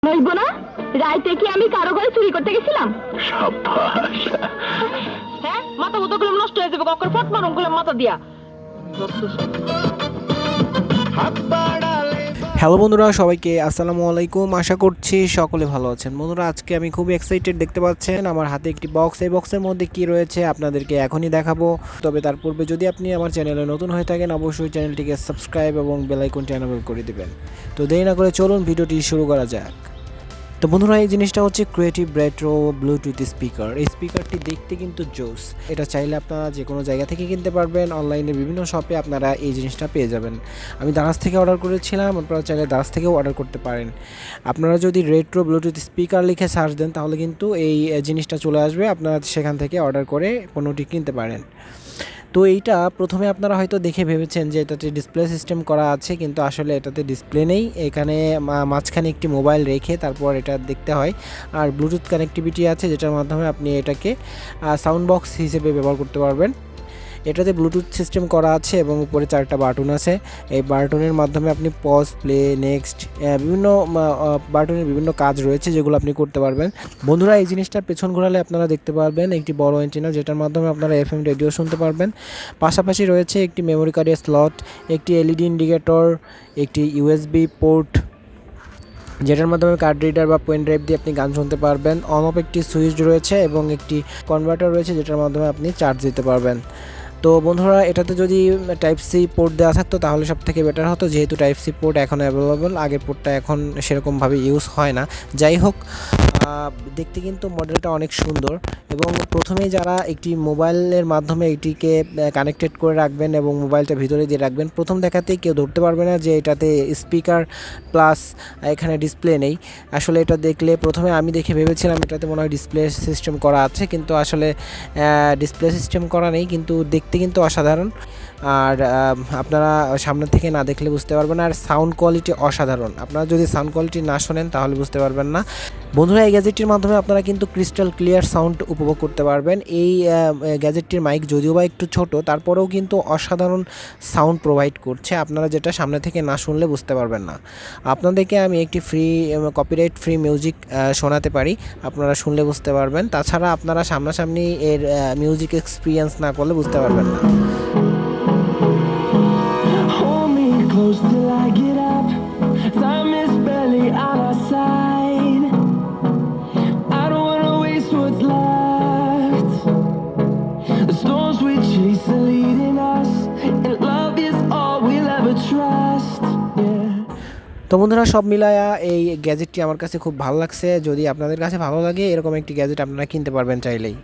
নইব না রাইতে কি আমি কারো ঘরে চুরি করতে গেছিলাম? সাবাস। হ্যাঁ, মাথা মতো গুলো নষ্ট হয়ে যাবে, কখন ফট মারুম গুলো মাথা দিয়া। হ্যালো বন্ধুরা, সবাইকে আসসালামু আলাইকুম। আশা করছি সকলে ভালো আছেন। বন্ধুরা, আজকে আমি খুবই এক্সাইটেড, দেখতে পাচ্ছেন আমার হাতে একটি বক্স। এই বক্সের মধ্যে কি রয়েছে আপনাদেরকে এখনই দেখাবো। তবে তার পূর্বে যদি আপনি আমার চ্যানেলে নতুন হয়ে থাকেন, অবশ্যই চ্যানেলটিকে সাবস্ক্রাইব এবং বেল আইকনটি এনেবল করে দিবেন। তো দেরি না করে চলুন ভিডিওটি শুরু করা যাক। তো বন্ধুরা, এই জিনিসটা হচ্ছে ক্রিয়েটিভ রেট্রো ব্লুটুথ স্পিকার। এই স্পিকারটি দেখতে কিন্তু জোস। এটা চাইলে আপনারা যে কোনো জায়গা থেকে কিনতে পারবেন। অনলাইনে বিভিন্ন শপে আপনারা এই জিনিসটা পেয়ে যাবেন। আমি দারাজ থেকে অর্ডার করেছিলাম, আপনারা চাইলে দারাজ থেকেও অর্ডার করতে পারেন। আপনারা যদি রেট্রো ব্লুটুথ স্পিকার লিখে সার্চ দেন তাহলে কিন্তু এই জিনিসটা চলে আসবে, আপনারা সেখান থেকে অর্ডার করে পণ্যটি কিনতে পারেন। তো এইটা প্রথমে আপনারা হয়তো দেখে ভেবেছেন যে এটাতে ডিসপ্লে সিস্টেম করা আছে, কিন্তু আসলে এটাতে ডিসপ্লে নেই। এখানে মাঝখানে একটি মোবাইল রেখে তারপর এটা দেখতে হয়। আর ব্লুটুথ কানেক্টিভিটি আছে, যেটার মাধ্যমে আপনি এটাকে সাউন্ড বক্স হিসেবে ব্যবহার করতে পারবেন। এটাতে ব্লুটুথ সিস্টেম করা আছে এবং উপরে 4টা বাটন আছে। এই বাটনের মাধ্যমে আপনি পজ, প্লে, নেক্সট বিভিন্ন বাটনের বিভিন্ন কাজ রয়েছে যেগুলো আপনি করতে পারবেন। বন্ধুরা, এই জিনিসটার পেছন ঘোরালে আপনারা দেখতে পারবেন একটি বড় অ্যান্টেনা, যেটার মাধ্যমে আপনারা এফএম রেডিও শুনতে পারবেন। পাশাপাশি রয়েছে একটি মেমোরি কার্ডের স্লট, একটি এলইডি ইন্ডিকেটর, একটি ইউএসবি পোর্ট, যেটার মাধ্যমে কার্ড রিডার বা পেন ড্রাইভ দিয়ে আপনি গান শুনতে পারবেন। অন অফ একটি সুইচ রয়েছে এবং একটি কনভার্টার রয়েছে, যেটার মাধ্যমে আপনি চার্জ দিতে পারবেন। তো বন্ধুরা, এটাতে যদি টাইপ সি পোর্ট দেওয়া থাকতো তাহলে সব থেকে বেটার হতো, যেহেতু টাইপ সি পোর্ট এখন অ্যাভেলেবল। আগের পোর্টটা এখন সেরকমভাবে ইউজ হয় না। যাই হোক, দেখতে কিন্তু মডেলটা অনেক সুন্দর। এবং প্রথমেই যারা একটি মোবাইলের মাধ্যমে এটিকে কানেক্টেড করে রাখবেন এবং মোবাইলটা ভিতরে দিয়ে রাখবেন, প্রথম দেখাতেই কেউ ধরতে পারবে না যে এটাতে স্পিকার প্লাস এখানে ডিসপ্লে নেই। আসলে এটা দেখলে প্রথমে আমি দেখে ভেবেছিলাম এটাতে মনে হয় ডিসপ্লে সিস্টেম করা আছে, কিন্তু আসলে ডিসপ্লে সিস্টেম করা নেই, কিন্তু দেখতে কিন্তু অসাধারণ। আর আপনারা সামনে থেকে না দেখলে বুঝতে পারবেন। আর সাউন্ড কোয়ালিটি অসাধারণ। আপনারা যদি সাউন্ড কোয়ালিটি না শোনেন তাহলে বুঝতে পারবেন না। বন্ধুরা, এই গ্যাজেটটির মাধ্যমে আপনারা কিন্তু ক্রিস্টাল ক্লিয়ার সাউন্ড উপভোগ করতে পারবেন। এই গ্যাজেটটির মাইক যদিও বা একটু ছোট, তারপরেও কিন্তু অসাধারণ সাউন্ড প্রোভাইড করছে, আপনারা যেটা সামনে থেকে না শুনলে বুঝতে পারবেন না। আপনাদেরকে আমি একটি কপিরাইট ফ্রি মিউজিক শোনাতে পারি, আপনারা শুনলে বুঝতে পারবেন। তাছাড়া আপনারা সামনাসামনি এর মিউজিক এক্সপিরিয়েন্স না করলে বুঝতে পারবেন না। Close till I get up. Time is barely on our side. I don't wanna waste what's left. The storms we chase are leading us, and love is all we'll ever trust. Yeah. তো বন্ধুরা, সব মিলায়া এই গ্যাজেটটি আমার কাছে খুব ভালো লাগছে। যদি আপনাদের কাছে ভালো লাগে, এরকম একটি গ্যাজেট আপনারা কিনতে পারবেন চাইলেই।